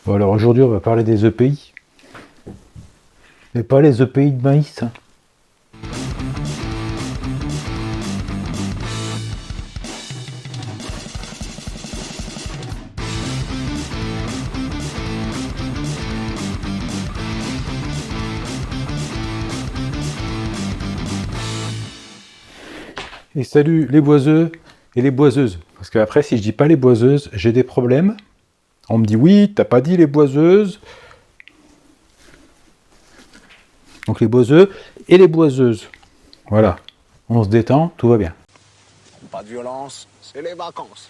Bon, alors aujourd'hui, on va parler des EPI. Mais pas les EPI de maïs. Hein. Et salut les boiseux et les boiseuses. Parce qu'après, si je dis pas les boiseuses, j'ai des problèmes. On me dit oui, t'as pas dit les boiseuses. Donc les boiseux et les boiseuses. Voilà. On se détend, tout va bien. Pas de violence, c'est les vacances.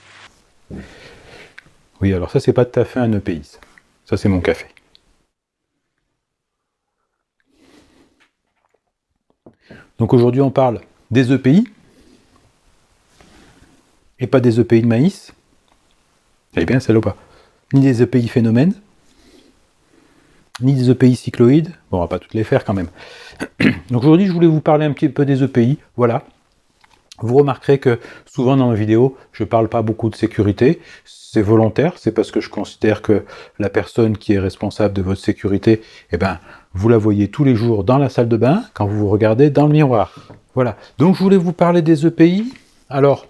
Oui, alors ça, c'est pas tout à fait un EPI. Ça, c'est mon café. Donc aujourd'hui, on parle des EPI. Et pas des EPI de maïs. Eh bien, celle-là ou pas. Ni des EPI phénomènes. Ni des EPI cycloïdes. Bon, on va pas toutes les faire quand même. Donc aujourd'hui, je voulais vous parler un petit peu des EPI. Voilà. Vous remarquerez que souvent dans mes vidéos, je ne parle pas beaucoup de sécurité. C'est volontaire, c'est parce que je considère que la personne qui est responsable de votre sécurité, eh ben, vous la voyez tous les jours dans la salle de bain, quand vous vous regardez dans le miroir. Voilà. Donc je voulais vous parler des EPI. Alors,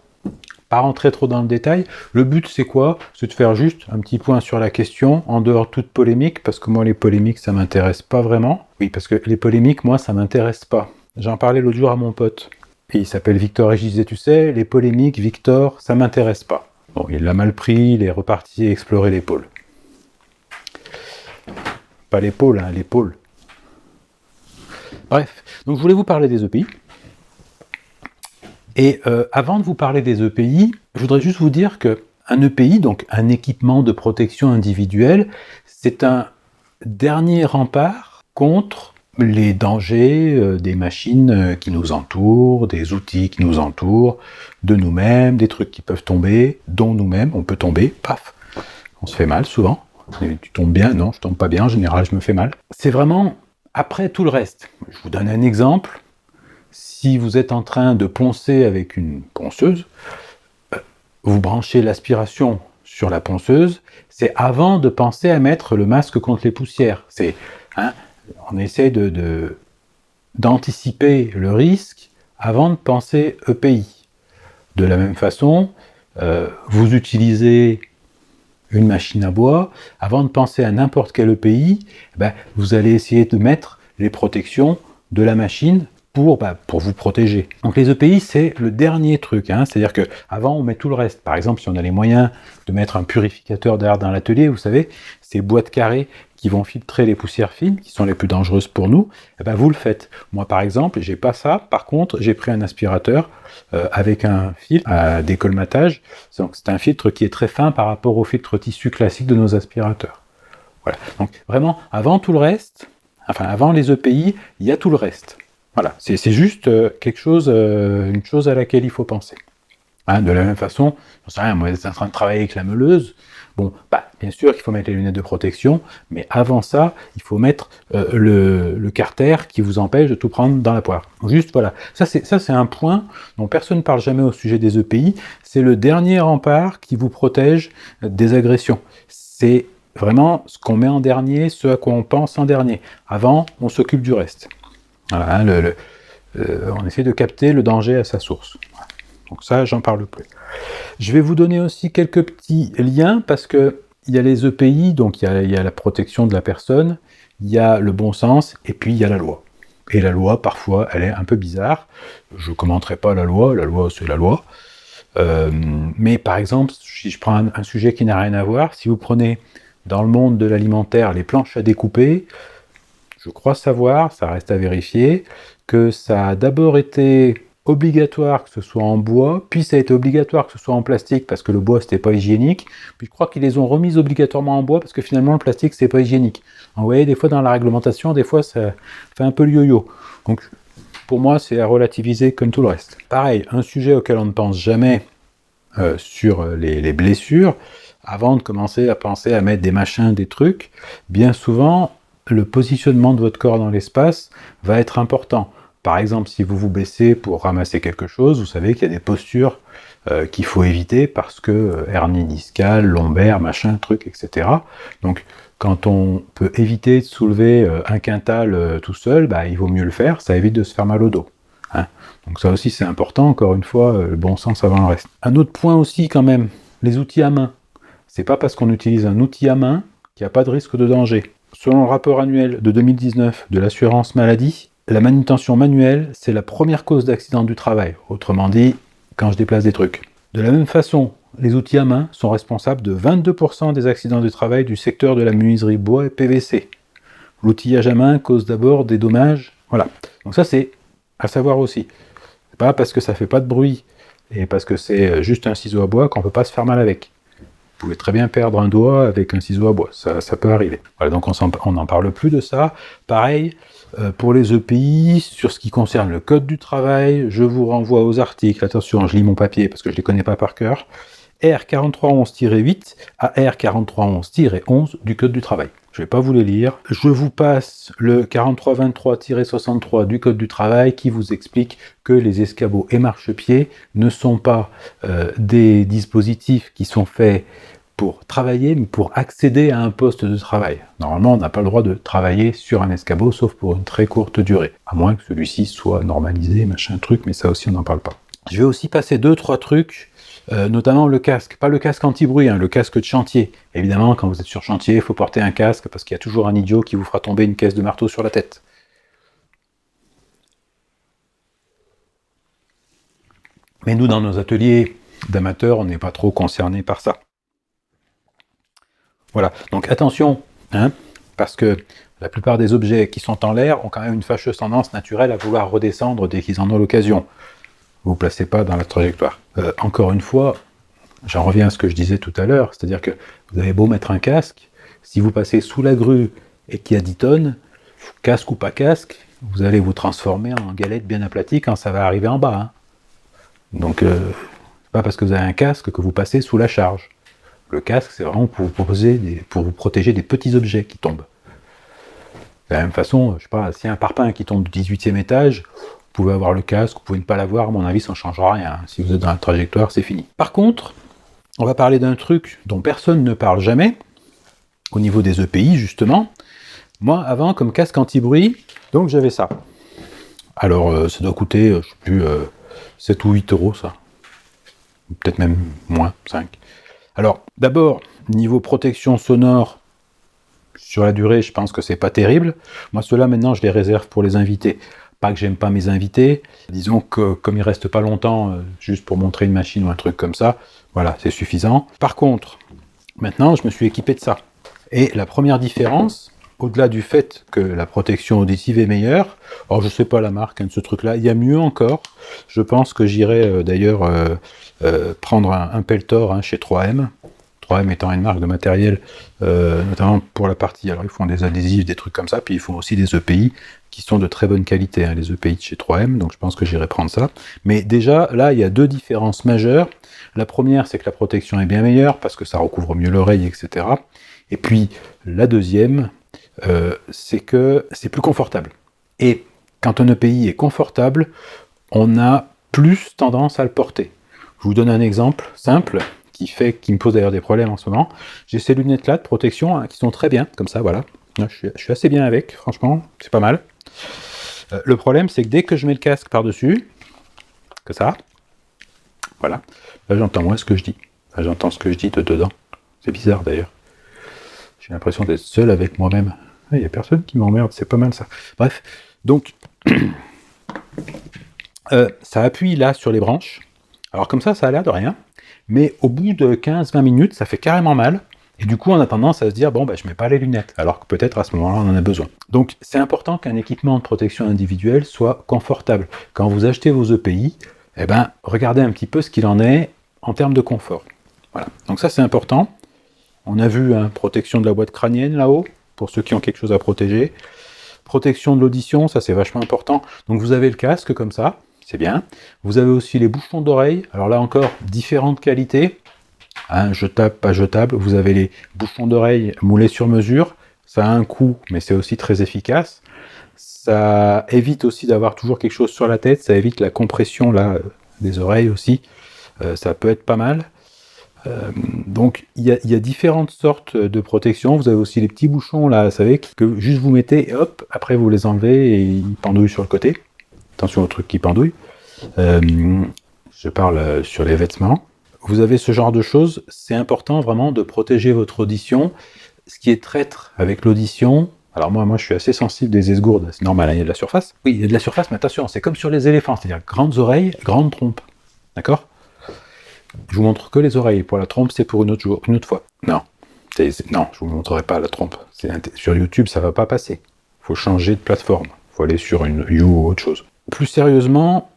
pas rentrer trop dans le détail. Le but, c'est quoi? C'est de faire juste un petit point sur la question, en dehors de toute polémique, parce que moi, les polémiques, ça m'intéresse pas vraiment. Oui, parce que les polémiques, moi, ça m'intéresse pas. J'en parlais l'autre jour à mon pote. Et il s'appelle Victor et je disais, tu sais, les polémiques, Victor, ça m'intéresse pas. Bon, il l'a mal pris, il est reparti explorer les pôles. Pas les pôles, hein, les pôles. Bref, donc je voulais vous parler des EPI. Et avant de vous parler des EPI, je voudrais juste vous dire qu'un EPI, donc un équipement de protection individuelle, c'est un dernier rempart contre les dangers des machines qui nous entourent, des outils qui nous entourent, de nous-mêmes, des trucs qui peuvent tomber, dont nous-mêmes, on peut tomber, paf, on se fait mal souvent. Et tu tombes bien? Non, je tombe pas bien, en général je me fais mal. C'est vraiment après tout le reste. Je vous donne un exemple. Si vous êtes en train de poncer avec une ponceuse, vous branchez l'aspiration sur la ponceuse, c'est avant de penser à mettre le masque contre les poussières. On essaie d'anticiper le risque avant de penser EPI. De la même façon, vous utilisez une machine à bois, avant de penser à n'importe quel EPI, vous allez essayer de mettre les protections de la machine pour vous protéger. Donc les EPI, c'est le dernier truc, c'est-à-dire qu'avant on met tout le reste. Par exemple, si on a les moyens de mettre un purificateur d'air dans l'atelier, vous savez, ces boîtes carrées qui vont filtrer les poussières fines, qui sont les plus dangereuses pour nous, vous le faites. Moi par exemple, j'ai pas ça, par contre j'ai pris un aspirateur avec un filtre à décolmatage, donc c'est un filtre qui est très fin par rapport au filtre tissu classique de nos aspirateurs. Voilà, donc vraiment, avant tout le reste, avant les EPI, il y a tout le reste. Voilà, c'est juste quelque chose, une chose à laquelle il faut penser. De la même façon, j'en sais rien, moi, vous êtes en train de travailler avec la meuleuse, bien sûr qu'il faut mettre les lunettes de protection, mais avant ça, il faut mettre le carter qui vous empêche de tout prendre dans la poire. Juste, voilà. Ça, c'est un point dont personne ne parle jamais au sujet des EPI, c'est le dernier rempart qui vous protège des agressions. C'est vraiment ce qu'on met en dernier, ce à quoi on pense en dernier. Avant, on s'occupe du reste. Voilà, on essaie de capter le danger à sa source. Donc ça, j'en parle plus. Je vais vous donner aussi quelques petits liens, parce qu'il y a les EPI, donc il y a la protection de la personne, il y a le bon sens, et puis il y a la loi. Et la loi, parfois, elle est un peu bizarre. Je ne commenterai pas la loi, c'est la loi. Mais par exemple, si je prends un sujet qui n'a rien à voir, si vous prenez dans le monde de l'alimentaire les planches à découper, je crois savoir, ça reste à vérifier, que ça a d'abord été obligatoire que ce soit en bois, puis ça a été obligatoire que ce soit en plastique parce que le bois c'était pas hygiénique, puis je crois qu'ils les ont remises obligatoirement en bois parce que finalement le plastique c'est pas hygiénique. Donc, vous voyez, des fois dans la réglementation, des fois ça fait un peu le yo-yo. Donc pour moi c'est à relativiser comme tout le reste. Pareil, un sujet auquel on ne pense jamais sur les blessures, avant de commencer à penser à mettre des machins, des trucs, bien souvent le positionnement de votre corps dans l'espace va être important. Par exemple, si vous vous baissez pour ramasser quelque chose, vous savez qu'il y a des postures qu'il faut éviter parce que hernie discale, lombaire, machin, truc, etc. Donc, quand on peut éviter de soulever un quintal tout seul, il vaut mieux le faire, ça évite de se faire mal au dos. Hein. Donc ça aussi c'est important, encore une fois, le bon sens avant le reste. Un autre point aussi quand même, les outils à main. C'est pas parce qu'on utilise un outil à main qu'il n'y a pas de risque de danger. Selon le rapport annuel de 2019 de l'assurance maladie, la manutention manuelle, c'est la première cause d'accident du travail. Autrement dit, quand je déplace des trucs. De la même façon, les outils à main sont responsables de 22% des accidents du travail du secteur de la menuiserie bois et PVC. L'outillage à main cause d'abord des dommages. Voilà. Donc ça, c'est à savoir aussi. C'est pas parce que ça fait pas de bruit et parce que c'est juste un ciseau à bois qu'on peut pas se faire mal avec. Vous pouvez très bien perdre un doigt avec un ciseau à bois, ça peut arriver. Voilà, donc on n'en parle plus de ça. Pareil, pour les EPI, sur ce qui concerne le code du travail, je vous renvoie aux articles, attention, je lis mon papier parce que je ne les connais pas par cœur, R4311-8 à R4311-11 du code du travail. Je ne vais pas vous les lire. Je vous passe le 4323-63 du code du travail qui vous explique que les escabeaux et marchepieds ne sont pas des dispositifs qui sont faits pour travailler, mais pour accéder à un poste de travail. Normalement, on n'a pas le droit de travailler sur un escabeau, sauf pour une très courte durée, à moins que celui-ci soit normalisé, machin truc, mais ça aussi, on n'en parle pas. Je vais aussi passer 2-3 trucs, notamment le casque. Pas le casque anti-bruit, le casque de chantier. Évidemment, quand vous êtes sur chantier, il faut porter un casque, parce qu'il y a toujours un idiot qui vous fera tomber une caisse de marteau sur la tête. Mais nous, dans nos ateliers d'amateurs, on n'est pas trop concernés par ça. Voilà, donc attention, parce que la plupart des objets qui sont en l'air ont quand même une fâcheuse tendance naturelle à vouloir redescendre dès qu'ils en ont l'occasion. Vous ne vous placez pas dans la trajectoire. Encore une fois, j'en reviens à ce que je disais tout à l'heure, c'est-à-dire que vous avez beau mettre un casque, si vous passez sous la grue et qu'il y a 10 tonnes, casque ou pas casque, vous allez vous transformer en galette bien aplatie quand ça va arriver en bas. Donc, c'est pas parce que vous avez un casque que vous passez sous la charge. Le casque, c'est vraiment pour vous protéger des petits objets qui tombent. De la même façon, je sais pas, s'il y a un parpaing qui tombe du 18e étage, vous pouvez avoir le casque, vous pouvez ne pas l'avoir, à mon avis, ça ne changera rien. Si vous êtes dans la trajectoire, c'est fini. Par contre, on va parler d'un truc dont personne ne parle jamais, au niveau des EPI, justement. Moi, avant, comme casque anti-bruit, donc j'avais ça. Alors, ça doit coûter, je ne sais plus, 7 ou 8 euros, ça. Peut-être même moins, 5. Alors, d'abord, niveau protection sonore, sur la durée, je pense que c'est pas terrible. Moi, ceux-là, maintenant, je les réserve pour les invités. Pas que j'aime pas mes invités. Disons que, comme ils restent pas longtemps, juste pour montrer une machine ou un truc comme ça, voilà, c'est suffisant. Par contre, maintenant, je me suis équipé de ça. Et la première différence, au-delà du fait que la protection auditive est meilleure, alors je sais pas la marque de ce truc-là, il y a mieux encore. Je pense que j'irai d'ailleurs prendre un Peltor chez 3M. 3M étant une marque de matériel, notamment pour la partie, alors ils font des adhésifs, des trucs comme ça, puis ils font aussi des EPI qui sont de très bonne qualité, les EPI de chez 3M, donc je pense que j'irai prendre ça. Mais déjà, là, il y a deux différences majeures. La première, c'est que la protection est bien meilleure, parce que ça recouvre mieux l'oreille, etc. Et puis, la deuxième, c'est que c'est plus confortable. Et quand un EPI est confortable, on a plus tendance à le porter. Je vous donne un exemple simple, qui me pose d'ailleurs des problèmes en ce moment. J'ai ces lunettes-là de protection qui sont très bien, comme ça, voilà. Je suis assez bien avec, franchement, c'est pas mal. Le problème, c'est que dès que je mets le casque par-dessus, que ça, voilà, là j'entends moins ce que je dis. Là j'entends ce que je dis de dedans. C'est bizarre d'ailleurs. J'ai l'impression d'être seul avec moi-même. Il n'y a personne qui m'emmerde, c'est pas mal ça. Bref, donc, ça appuie là sur les branches. Alors comme ça a l'air de rien. Mais au bout de 15-20 minutes, ça fait carrément mal. Et du coup, on a tendance à se dire, bon, je mets pas les lunettes. Alors que peut-être à ce moment-là, on en a besoin. Donc, c'est important qu'un équipement de protection individuelle soit confortable. Quand vous achetez vos EPI, regardez un petit peu ce qu'il en est en termes de confort. Voilà. Donc ça, c'est important. On a vu protection de la boîte crânienne là-haut, pour ceux qui ont quelque chose à protéger. Protection de l'audition, ça c'est vachement important. Donc vous avez le casque comme ça, c'est bien. Vous avez aussi les bouchons d'oreille. Alors là encore, différentes qualités. Jetable, pas jetable. Vous avez les bouchons d'oreille moulés sur mesure. Ça a un coût, mais c'est aussi très efficace. Ça évite aussi d'avoir toujours quelque chose sur la tête. Ça évite la compression là des oreilles aussi. ça peut être pas mal. Donc il y a différentes sortes de protection. Vous avez aussi les petits bouchons là, vous savez, que juste vous mettez et hop, après vous les enlevez et ils pendouillent sur le côté. Attention aux trucs qui pendouillent. Je parle sur les vêtements. Vous avez ce genre de choses. C'est important vraiment de protéger votre audition. Ce qui est traître avec l'audition. Alors moi je suis assez sensible des esgourdes, c'est normal, il y a de la surface. Oui, il y a de la surface, mais attention, c'est comme sur les éléphants, c'est-à-dire grandes oreilles, grandes trompes. D'accord ? Je vous montre que les oreilles. Pour la trompe, c'est pour une autre fois. Non, non, je vous montrerai pas la trompe. Sur YouTube, ça va pas passer. Faut changer de plateforme. Faut aller sur une You ou autre chose. Plus sérieusement,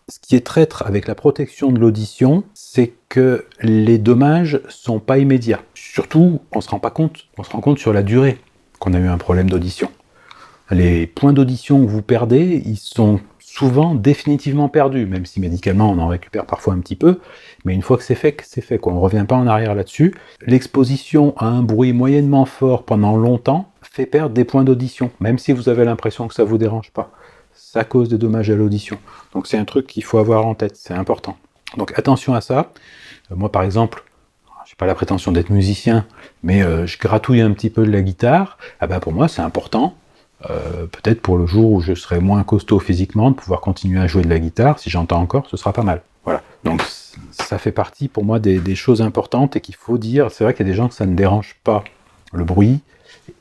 ce qui est traître avec la protection de l'audition, c'est que les dommages sont pas immédiats. Surtout, on se rend compte sur la durée qu'on a eu un problème d'audition. Les points d'audition que vous perdez, ils sont souvent définitivement perdus, même si médicalement on en récupère parfois un petit peu, mais une fois que c'est fait, quoi. On ne revient pas en arrière là-dessus. L'exposition à un bruit moyennement fort pendant longtemps fait perdre des points d'audition, même si vous avez l'impression que ça ne vous dérange pas. Ça cause des dommages à l'audition. Donc c'est un truc qu'il faut avoir en tête, c'est important. Donc attention à ça. Moi par exemple, j'ai pas la prétention d'être musicien, mais je gratouille un petit peu de la guitare. Ah ben pour moi c'est important. Peut-être pour le jour où je serai moins costaud physiquement, de pouvoir continuer à jouer de la guitare, si j'entends encore, ce sera pas mal. Voilà. Donc ça fait partie pour moi des choses importantes et qu'il faut dire. C'est vrai qu'il y a des gens que ça ne dérange pas le bruit,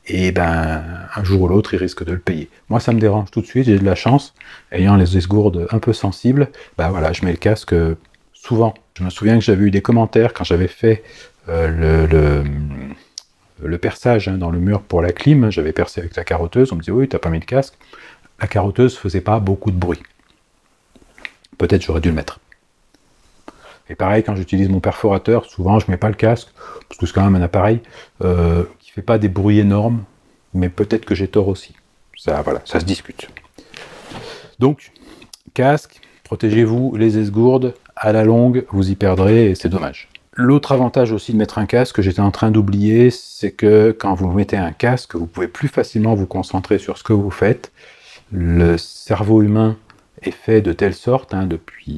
et ben un jour ou l'autre ils risquent de le payer. Moi ça me dérange tout de suite, j'ai de la chance, ayant les esgourdes un peu sensibles, ben voilà, je mets le casque souvent. Je me souviens que j'avais eu des commentaires quand j'avais fait le perçage dans le mur pour la clim, j'avais percé avec la carotteuse, on me disait oui, t'as pas mis de casque. La carotteuse faisait pas beaucoup de bruit. Peut-être j'aurais dû le mettre. Et pareil, quand j'utilise mon perforateur, souvent je mets pas le casque, parce que c'est quand même un appareil qui fait pas des bruits énormes, mais peut-être que j'ai tort aussi. Ça, voilà, ça se discute. Donc, casque, protégez-vous, les esgourdes, à la longue, vous y perdrez et c'est dommage. L'autre avantage aussi de mettre un casque que j'étais en train d'oublier, c'est que quand vous mettez un casque, vous pouvez plus facilement vous concentrer sur ce que vous faites. Le cerveau humain est fait de telle sorte,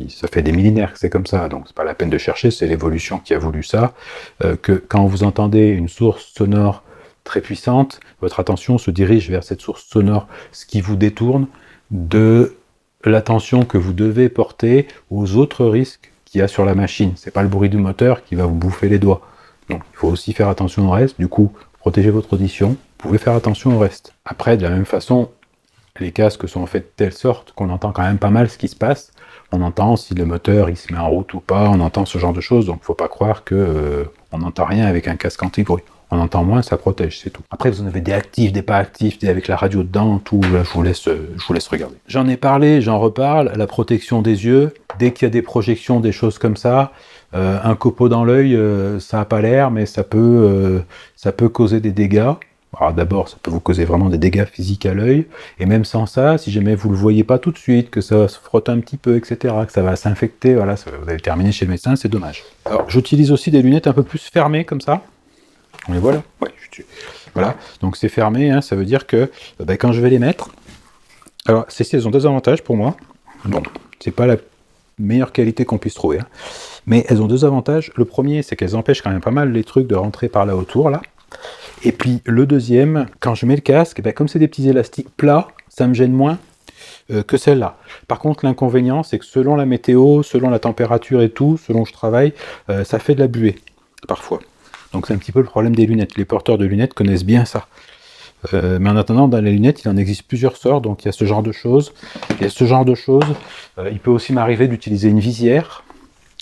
ça fait des millénaires que c'est comme ça, donc c'est pas la peine de chercher, c'est l'évolution qui a voulu ça, que quand vous entendez une source sonore très puissante, votre attention se dirige vers cette source sonore, ce qui vous détourne de l'attention que vous devez porter aux autres risques qu'il y a sur la machine. C'est pas le bruit du moteur qui va vous bouffer les doigts. Donc il faut aussi faire attention au reste. Du coup, protégez votre audition. Vous pouvez faire attention au reste. Après, de la même façon, les casques sont faits de telle sorte qu'on entend quand même pas mal ce qui se passe. On entend si le moteur il se met en route ou pas. On entend ce genre de choses. Donc faut pas croire que on n'entend rien avec un casque anti-bruit. On entend moins, ça protège, c'est tout. Après, vous en avez des actifs, des pas actifs, des avec la radio dedans, tout. Là, je vous laisse regarder. J'en ai parlé, j'en reparle. La protection des yeux. Dès qu'il y a des projections, des choses comme ça, un copeau dans l'œil, ça n'a pas l'air, mais ça peut causer des dégâts. Alors d'abord, ça peut vous causer vraiment des dégâts physiques à l'œil, et même sans ça, si jamais vous le voyez pas tout de suite, que ça se frotte un petit peu, etc., que ça va s'infecter, voilà, vous allez terminer chez le médecin, c'est dommage. Alors, j'utilise aussi des lunettes un peu plus fermées, comme ça. On les voit là ? Ouais, voilà. Donc c'est fermé, ça veut dire que quand je vais les mettre, alors elles ont deux avantages pour moi. Bon, c'est pas la meilleure qualité qu'on puisse trouver, mais elles ont deux avantages. Le premier, c'est qu'elles empêchent quand même pas mal les trucs de rentrer par là autour, là. Et puis le deuxième, quand je mets le casque, comme c'est des petits élastiques plats, ça me gêne moins que celle-là. Par contre, l'inconvénient, c'est que selon la météo, selon la température et tout, selon où je travaille, ça fait de la buée, parfois. Donc c'est un petit peu le problème des lunettes. Les porteurs de lunettes connaissent bien ça. Mais en attendant, dans les lunettes, il en existe plusieurs sortes, donc il y a ce genre de choses. Il peut aussi m'arriver d'utiliser une visière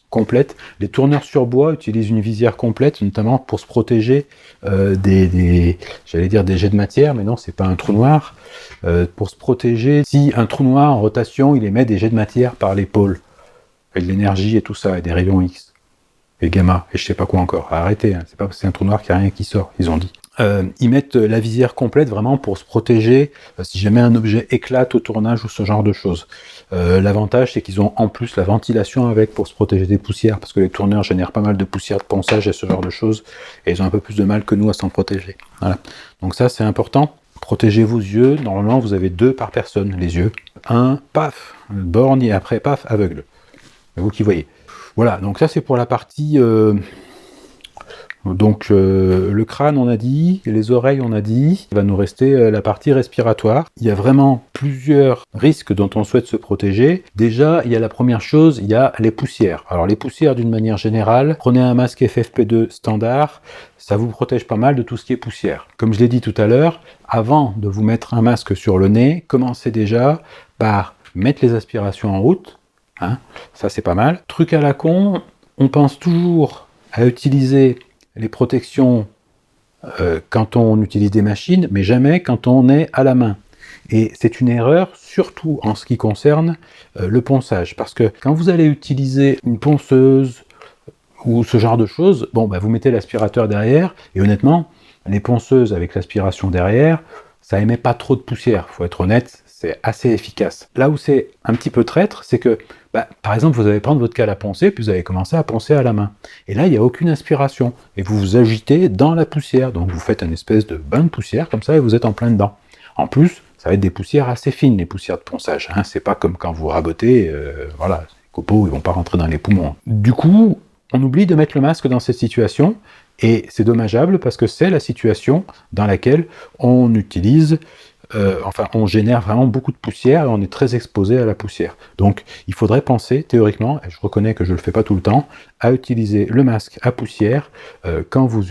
complète. Les tourneurs sur bois utilisent une visière complète, notamment pour se protéger des jets de matière, mais non, c'est pas un trou noir. Pour se protéger, si un trou noir en rotation, il émet des jets de matière par l'épaule, avec de l'énergie et tout ça, et des rayons X. Et gamma, et je sais pas quoi encore. Arrêtez, c'est pas parce que c'est un trou noir qu'il n'y a rien qui sort, ils ont dit. Ils mettent la visière complète vraiment pour se protéger si jamais un objet éclate au tournage ou ce genre de choses. L'avantage, c'est qu'ils ont en plus la ventilation avec pour se protéger des poussières, parce que les tourneurs génèrent pas mal de poussière de ponçage et ce genre de choses, et ils ont un peu plus de mal que nous à s'en protéger. Voilà. Donc ça, c'est important. Protégez vos yeux. Normalement, vous avez 2 par personne, les yeux. Un, paf, borgne, et après, paf, aveugle. C'est vous qui voyez. Voilà, donc ça c'est pour la partie... le crâne on a dit, les oreilles on a dit, il va nous rester la partie respiratoire. Il y a vraiment plusieurs risques dont on souhaite se protéger. Déjà, il y a la première chose, il y a les poussières. Alors les poussières d'une manière générale, prenez un masque FFP2 standard, ça vous protège pas mal de tout ce qui est poussière. Comme je l'ai dit tout à l'heure, avant de vous mettre un masque sur le nez, commencez déjà par mettre les aspirations en route, hein, ça c'est pas mal. Truc à la con, on pense toujours à utiliser les protections quand on utilise des machines, mais jamais quand on est à la main. Et c'est une erreur, surtout en ce qui concerne le ponçage, parce que quand vous allez utiliser une ponceuse ou ce genre de choses, vous mettez l'aspirateur derrière, et honnêtement, les ponceuses avec l'aspiration derrière, ça émet pas trop de poussière, faut être honnête, c'est assez efficace. Là où c'est un petit peu traître, c'est que, par exemple, vous allez prendre votre cale à poncer, puis vous allez commencer à poncer à la main. Et là, il n'y a aucune aspiration, et vous vous agitez dans la poussière, donc vous faites un espèce de bain de poussière, comme ça, et vous êtes en plein dedans. En plus, ça va être des poussières assez fines, les poussières de ponçage, hein. C'est pas comme quand vous rabotez, les copeaux, ils vont pas rentrer dans les poumons. Du coup, on oublie de mettre le masque dans cette situation, et c'est dommageable parce que c'est la situation dans laquelle on utilise, on génère vraiment beaucoup de poussière et on est très exposé à la poussière. Donc il faudrait penser théoriquement, et je reconnais que je le fais pas tout le temps, à utiliser le masque à poussière quand vous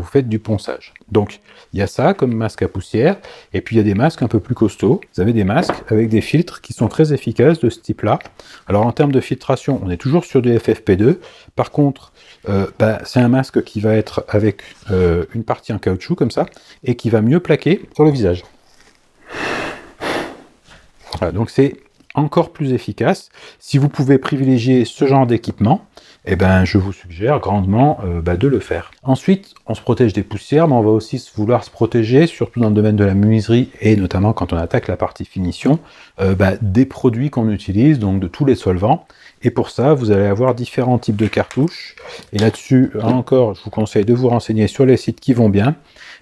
faites du ponçage. Donc il y a ça comme masque à poussière, et puis il y a des masques un peu plus costauds. Vous avez des masques avec des filtres qui sont très efficaces de ce type-là. Alors en termes de filtration, on est toujours sur du FFP2. Par contre, c'est un masque qui va être avec une partie en caoutchouc comme ça, et qui va mieux plaquer sur le visage. Voilà, donc c'est encore plus efficace. Si vous pouvez privilégier ce genre d'équipement, je vous suggère grandement de le faire. Ensuite, on se protège des poussières, mais on va aussi vouloir se protéger, surtout dans le domaine de la menuiserie, et notamment quand on attaque la partie finition, des produits qu'on utilise, donc de tous les solvants. Et pour ça, vous allez avoir différents types de cartouches. Et là-dessus, encore, je vous conseille de vous renseigner sur les sites qui vont bien.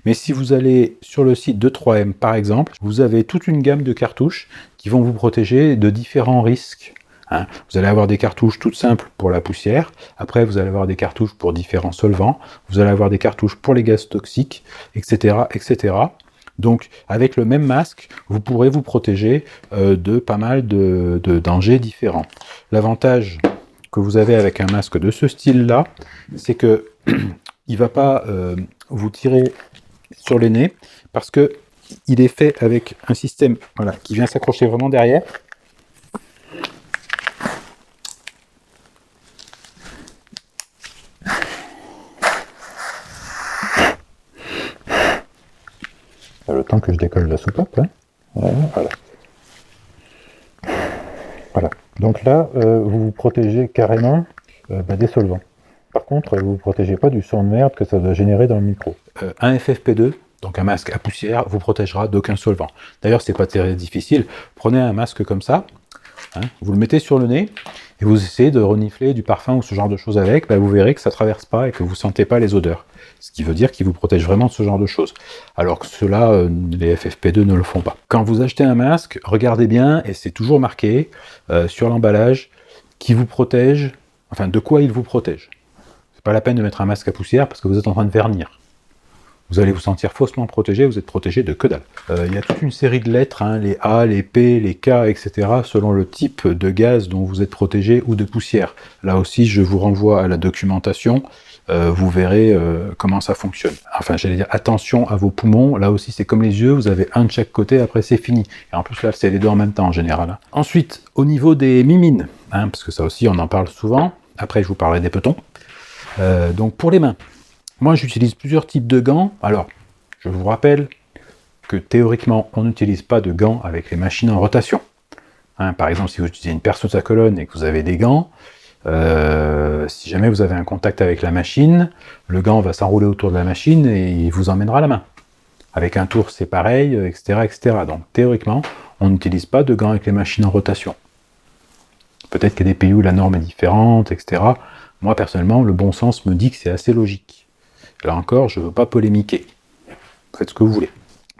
Mais si vous allez sur le site de 3M, par exemple, vous avez toute une gamme de cartouches qui vont vous protéger de différents risques. Hein. Vous allez avoir des cartouches toutes simples pour la poussière. Après, vous allez avoir des cartouches pour différents solvants. Vous allez avoir des cartouches pour les gaz toxiques, etc., etc. Donc, avec le même masque, vous pourrez vous protéger de pas mal de dangers différents. L'avantage que vous avez avec un masque de ce style-là, c'est que il ne va pas vous tirer sur le nez, parce que il est fait avec un système qui vient s'accrocher vraiment derrière. Le temps que je décolle la soupape, hein. Voilà. Donc là, vous vous protégez carrément des solvants. Par contre, vous ne vous protégez pas du son de merde que ça doit générer dans le micro. Un FFP2, donc un masque à poussière, vous protégera d'aucun solvant. D'ailleurs, c'est pas très difficile. Prenez un masque comme ça, hein, vous le mettez sur le nez, et vous essayez de renifler du parfum ou ce genre de choses avec, vous verrez que ça ne traverse pas et que vous ne sentez pas les odeurs. Ce qui veut dire qu'il vous protège vraiment de ce genre de choses. Alors que ceux-là, les FFP2 ne le font pas. Quand vous achetez un masque, regardez bien, et c'est toujours marqué sur l'emballage, qui vous protège, de quoi il vous protège. C'est pas la peine de mettre un masque à poussière parce que vous êtes en train de vernir. Vous allez vous sentir faussement protégé, vous êtes protégé de que dalle. Il y a toute une série de lettres, les A, les P, les K, etc., selon le type de gaz dont vous êtes protégé ou de poussière. Là aussi, je vous renvoie à la documentation, vous verrez comment ça fonctionne. J'allais dire, attention à vos poumons, là aussi c'est comme les yeux, vous avez un de chaque côté, après c'est fini. Et en plus là, c'est les deux en même temps en général. Hein. Ensuite, au niveau des mimines, parce que ça aussi on en parle souvent, après je vous parlerai des petons. Donc pour les mains, moi j'utilise plusieurs types de gants. Alors, je vous rappelle que théoriquement, on n'utilise pas de gants avec les machines en rotation. Par exemple, si vous utilisez une perceuse à colonne et que vous avez des gants, si jamais vous avez un contact avec la machine, le gant va s'enrouler autour de la machine et il vous emmènera la main. Avec un tour, c'est pareil, etc., etc. Donc théoriquement, on n'utilise pas de gants avec les machines en rotation. Peut-être qu'il y a des pays où la norme est différente, etc. Moi, personnellement, le bon sens me dit que c'est assez logique. Là encore, je ne veux pas polémiquer. Faites ce que vous voulez.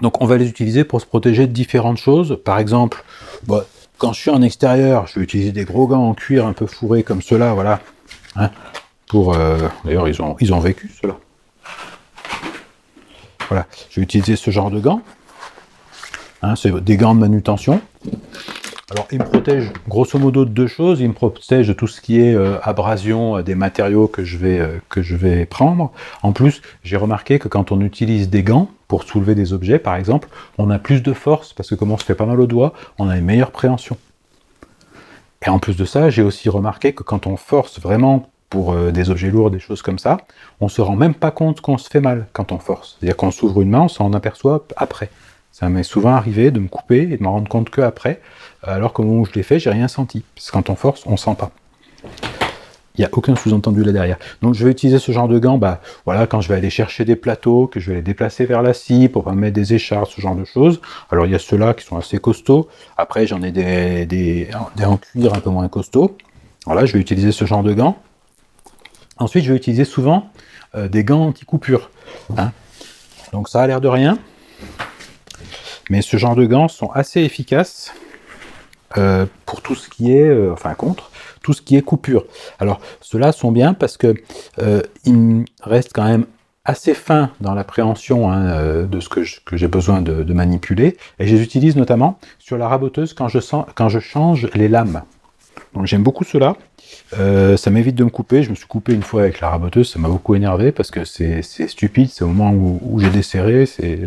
Donc, on va les utiliser pour se protéger de différentes choses. Par exemple, quand je suis en extérieur, je vais utiliser des gros gants en cuir un peu fourrés comme ceux-là, voilà. Hein, d'ailleurs, ils ont vécu, ceux-là. Voilà, je vais utiliser ce genre de gants. Hein, c'est des gants de manutention. Alors, ils me protègent grosso modo de deux choses. Ils me protègent de tout ce qui est abrasion des matériaux que je vais prendre. En plus, j'ai remarqué que quand on utilise des gants pour soulever des objets, par exemple, on a plus de force parce que comme on se fait pas mal aux doigts, on a une meilleure préhension. Et en plus de ça, j'ai aussi remarqué que quand on force vraiment pour des objets lourds, des choses comme ça, on se rend même pas compte qu'on se fait mal quand on force. C'est-à-dire qu'on s'ouvre une main, on s'en aperçoit après. Ça m'est souvent arrivé de me couper et de m'en rendre compte que après, alors qu'au moment où je l'ai fait, j'ai rien senti. Parce que quand on force, on sent pas. Il n'y a aucun sous-entendu là derrière. Donc je vais utiliser ce genre de gants, voilà, quand je vais aller chercher des plateaux, que je vais les déplacer vers la scie pour pas mettre des écharpes, ce genre de choses. Alors il y a ceux-là qui sont assez costauds. Après j'en ai des en cuir un peu moins costauds. Voilà, je vais utiliser ce genre de gants. Ensuite, je vais utiliser souvent des gants anti-coupure. Hein. Donc ça a l'air de rien. Mais ce genre de gants sont assez efficaces pour tout ce qui est, contre tout ce qui est coupure. Alors, ceux-là sont bien parce que ils restent quand même assez fins dans l'appréhension de ce que j'ai besoin de manipuler. Et je les utilise notamment sur la raboteuse quand je change les lames. Donc j'aime beaucoup ceux-là. Ça m'évite de me couper. Je me suis coupé une fois avec la raboteuse, ça m'a beaucoup énervé parce que c'est stupide. C'est au moment où j'ai desserré, c'est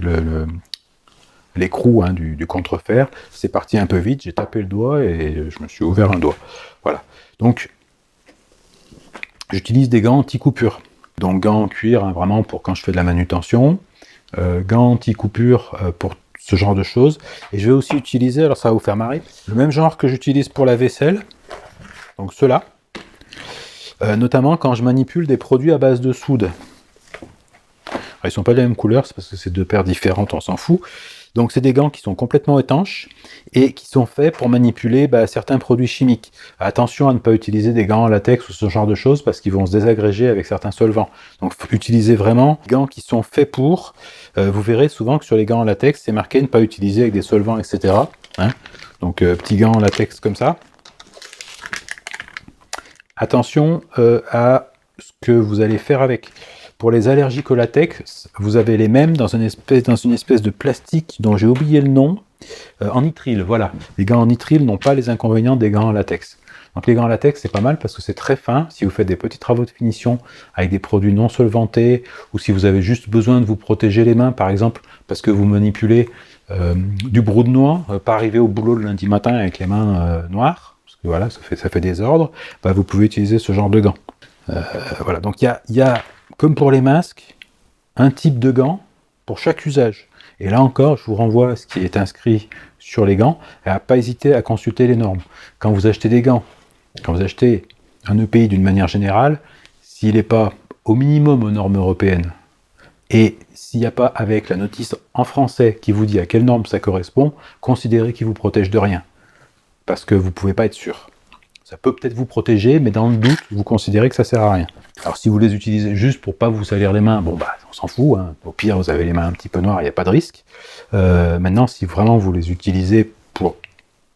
l'écrou du contrefer, c'est parti un peu vite, j'ai tapé le doigt et je me suis ouvert un doigt. Voilà. Donc, j'utilise des gants anti-coupure. Donc, gants en cuir, vraiment pour quand je fais de la manutention. Gants anti-coupure pour ce genre de choses. Et je vais aussi utiliser, alors ça va vous faire marrer, le même genre que j'utilise pour la vaisselle. Donc, ceux-là. Notamment quand je manipule des produits à base de soude. Alors, ils ne sont pas de la même couleur, c'est parce que c'est deux paires différentes, on s'en fout. Donc c'est des gants qui sont complètement étanches et qui sont faits pour manipuler certains produits chimiques. Attention à ne pas utiliser des gants en latex ou ce genre de choses parce qu'ils vont se désagréger avec certains solvants. Donc utilisez vraiment des gants qui sont faits pour. Vous verrez souvent que sur les gants en latex, c'est marqué ne pas utiliser avec des solvants, etc. Hein, donc petits gants en latex comme ça. Attention à ce que vous allez faire avec. Pour les allergiques au latex, vous avez les mêmes dans une espèce de plastique dont j'ai oublié le nom, en nitrile, voilà. Les gants en nitrile n'ont pas les inconvénients des gants en latex. Donc les gants en latex, c'est pas mal parce que c'est très fin. Si vous faites des petits travaux de finition avec des produits non solventés, ou si vous avez juste besoin de vous protéger les mains, par exemple, parce que vous manipulez du brou de noix, pas arriver au boulot le lundi matin avec les mains noires, parce que voilà, ça fait désordre, vous pouvez utiliser ce genre de gants. Voilà, donc il y a comme pour les masques, un type de gants pour chaque usage. Et là encore, je vous renvoie à ce qui est inscrit sur les gants et à ne pas hésiter à consulter les normes. Quand vous achetez des gants, quand vous achetez un EPI d'une manière générale, s'il n'est pas au minimum aux normes européennes et s'il n'y a pas avec la notice en français qui vous dit à quelle norme ça correspond, considérez qu'il vous protège de rien. Parce que vous ne pouvez pas être sûr. Ça peut peut-être vous protéger, mais dans le doute, vous considérez que ça sert à rien. Alors si vous les utilisez juste pour pas vous salir les mains, on s'en fout. Hein. Au pire, vous avez les mains un petit peu noires, il n'y a pas de risque. Maintenant, si vraiment vous les utilisez pour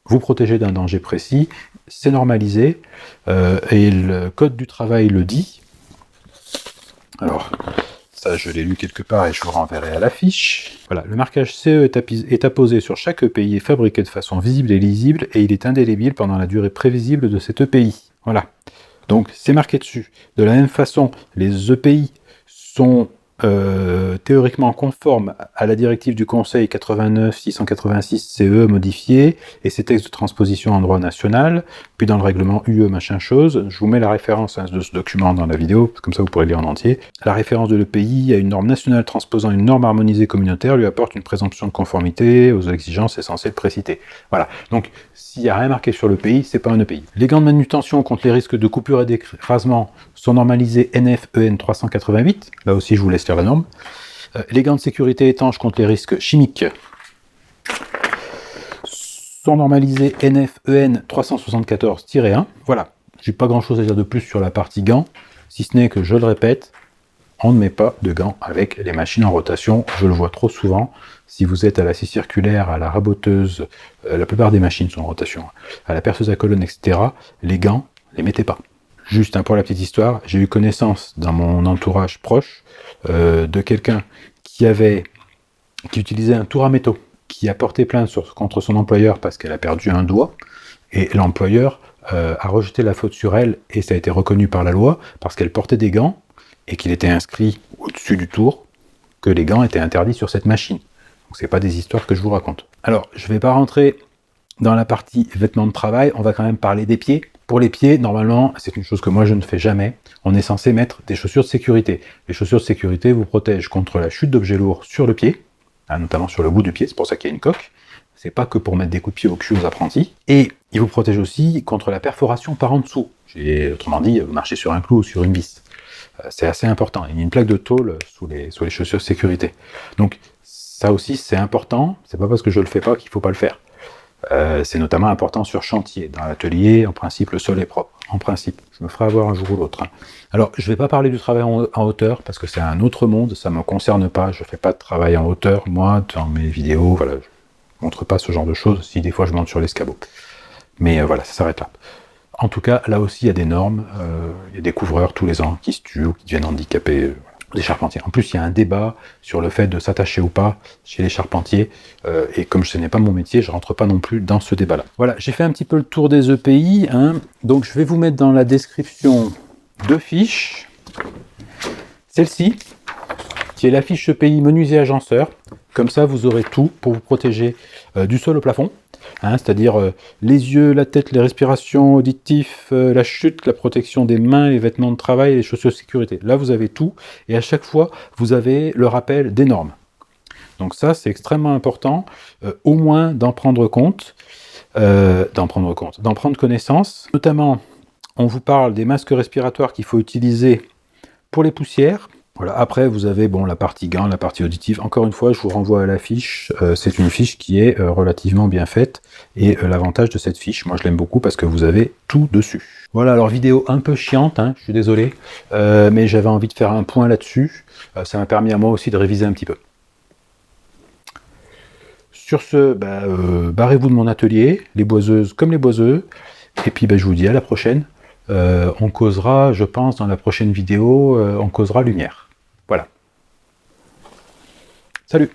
vous protéger d'un danger précis, c'est normalisé. Et le code du travail le dit. Alors, ça, je l'ai lu quelque part et je vous renverrai à l'affiche. Voilà, le marquage CE est apposé sur chaque EPI et fabriqué de façon visible et lisible et il est indélébile pendant la durée prévisible de cet EPI. Voilà. Donc, c'est marqué dessus. De la même façon, les EPI sont théoriquement conformes à la directive du Conseil 89-686 CE modifiée et ses textes de transposition en droit national, puis dans le règlement UE machin chose. Je vous mets la référence de ce document dans la vidéo, comme ça vous pourrez lire en entier. La référence de l'EPI à une norme nationale transposant une norme harmonisée communautaire lui apporte une présomption de conformité aux exigences essentielles précitées. Voilà, donc s'il n'y a rien marqué sur l'EPI, c'est pas un EPI. Les gants de manutention contre les risques de coupure et d'écrasement sont normalisés NF-EN 388, là aussi je vous laisse lire la norme. Les gants de sécurité étanches contre les risques chimiques sont normalisés NF-EN 374-1. Voilà, j'ai pas grand chose à dire de plus sur la partie gants, si ce n'est que je le répète, on ne met pas de gants avec les machines en rotation. Je le vois trop souvent. Si vous êtes à la scie circulaire, à la raboteuse, la plupart des machines sont en rotation, à la perceuse à colonne, etc., les gants, les mettez pas. Juste pour la petite histoire, j'ai eu connaissance dans mon entourage proche de quelqu'un qui utilisait un tour à métaux, qui a porté plainte contre son employeur parce qu'elle a perdu un doigt, et l'employeur a rejeté la faute sur elle, et ça a été reconnu par la loi, parce qu'elle portait des gants, et qu'il était inscrit au-dessus du tour que les gants étaient interdits sur cette machine. Donc c'est pas des histoires que je vous raconte. Alors, je vais pas rentrer dans la partie vêtements de travail, on va quand même parler des pieds. Pour les pieds, normalement, c'est une chose que moi je ne fais jamais, on est censé mettre des chaussures de sécurité. Les chaussures de sécurité vous protègent contre la chute d'objets lourds sur le pied, notamment sur le bout du pied, c'est pour ça qu'il y a une coque. C'est pas que pour mettre des coups de pied au cul aux apprentis. Et il vous protège aussi contre la perforation par en dessous. Autrement dit, vous marchez sur un clou ou sur une vis. C'est assez important. Il y a une plaque de tôle sous les chaussures de sécurité. Donc ça aussi c'est important. C'est pas parce que je le fais pas qu'il faut pas le faire. C'est notamment important sur chantier. Dans l'atelier, en principe, le sol est propre. En principe, je me ferai avoir un jour ou l'autre. Alors, je ne vais pas parler du travail en hauteur, parce que c'est un autre monde, ça ne me concerne pas, je ne fais pas de travail en hauteur, moi, dans mes vidéos, voilà, je ne montre pas ce genre de choses, si des fois je monte sur l'escabeau. Mais voilà, ça s'arrête là. En tout cas, là aussi, il y a des normes, il y a des couvreurs tous les ans qui se tuent ou qui deviennent handicapés, des charpentiers. En plus, il y a un débat sur le fait de s'attacher ou pas chez les charpentiers, et comme ce n'est pas mon métier, je rentre pas non plus dans ce débat-là. Voilà, j'ai fait un petit peu le tour des EPI, donc je vais vous mettre dans la description 2 fiches. Celle-ci, qui est la fiche EPI menuisier agenceur, comme ça vous aurez tout pour vous protéger du sol au plafond, c'est-à-dire les yeux, la tête, les respirations, auditifs, la chute, la protection des mains, les vêtements de travail et les chaussures de sécurité. Là, vous avez tout, et à chaque fois, vous avez le rappel des normes. Donc ça, c'est extrêmement important, au moins d'en prendre compte, d'en prendre connaissance. Notamment, on vous parle des masques respiratoires qu'il faut utiliser pour les poussières. Voilà. Après, vous avez la partie gants, la partie auditive. Encore une fois, je vous renvoie à la fiche. C'est une fiche qui est relativement bien faite. Et l'avantage de cette fiche, moi je l'aime beaucoup parce que vous avez tout dessus. Voilà, alors vidéo un peu chiante, je suis désolé. Mais j'avais envie de faire un point là-dessus. Ça m'a permis à moi aussi de réviser un petit peu. Sur ce, barrez-vous de mon atelier, les boiseuses comme les boiseux. Et puis je vous dis à la prochaine. On causera, je pense, dans la prochaine vidéo, on causera lumière. Voilà. Salut!